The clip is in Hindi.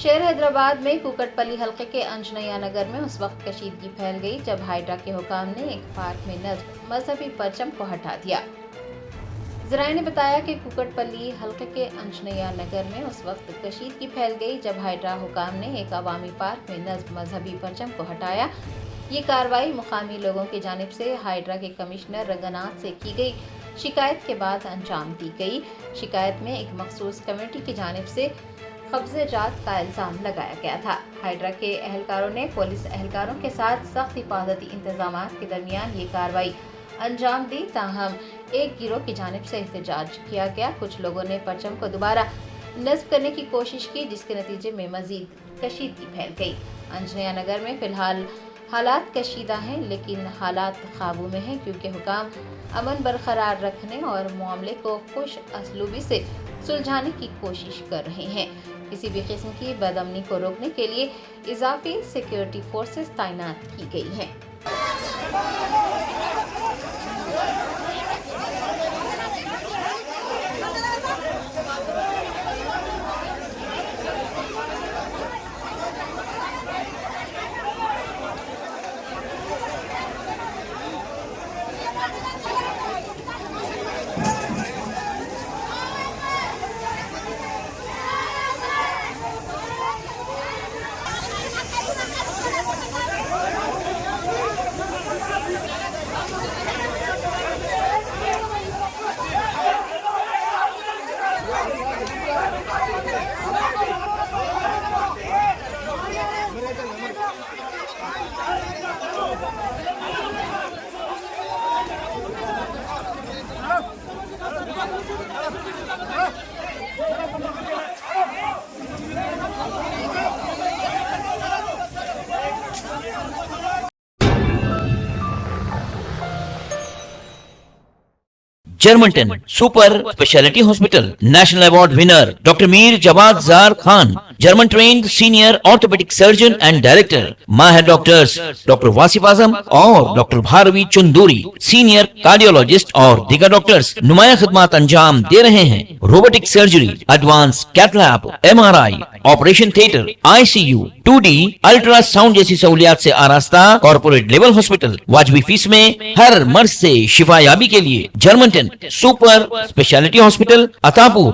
शहर हैदराबाद में कुकटपल्ली हल्के के अंजनया नगर में उस वक्त कशीदगी फैल गई जब हाइड्रा के हुकाम ने एक पार्क में नस्ब मजहबी परचम को हटा दिया। ज़राए ने बताया कि कुकटपल्ली हल्के के अंजनया नगर में उस वक्त कशीदगी फैल गई जब हाइड्रा हुकाम ने एक अवामी पार्क में नस्ब मजहबी परचम को हटाया। ये कार्रवाई मुकामी लोगों की जानिब से हाइड्रा के कमिश्नर रंगनाथ से की गई शिकायत के बाद अंजाम दी गई। शिकायत में एक मखसूस कमेटी की जानिब से कब्जे जात का इल्जाम लगाया गया था। हाइड्रा के एहलकारों ने पुलिस एहलकारों के साथ सख्त हिफाजती इंतजाम के दरमियान ये कार्रवाई अंजाम दी। ताहम एक गिरोह की जानिब से एहतजाज किया गया। कुछ लोगों ने परचम को दोबारा नस्ब करने की कोशिश की, जिसके नतीजे में मजीद कशीदगी फैल गई। अंजनया नगर में फिलहाल हालात कशीदा हैं, लेकिन हालात काबू में हैं क्योंकि हुकाम अमन बरकरार रखने और मामले को खुश असलूबी से सुलझाने की कोशिश कर रहे हैं। किसी भी किस्म की बदअमनी को रोकने के लिए इजाफी सिक्योरिटी फोर्सेस तैनात की गई हैं। जर्मनटन super speciality hospital national award winner doctor Mir Jawad Zar Khan, German trained senior orthopaedic surgeon and director, माहिर डॉक्टर्स डॉक्टर वासिफ आजम और doctor Bharvi Chanduri, senior cardiologist और दीगर डॉक्टर्स नुमाया खिदमत अंजाम दे रहे हैं। Robotic surgery, advance cath lab, MRI, operation theatre, ICU, 2D ultrasound जैसी सहूलियात से आरास्ता कॉर्पोरेट लेवल हॉस्पिटल। वाजबी फीस में हर मर्ज से शिफायाबी के लिए Germanton super speciality hospital, Attapur.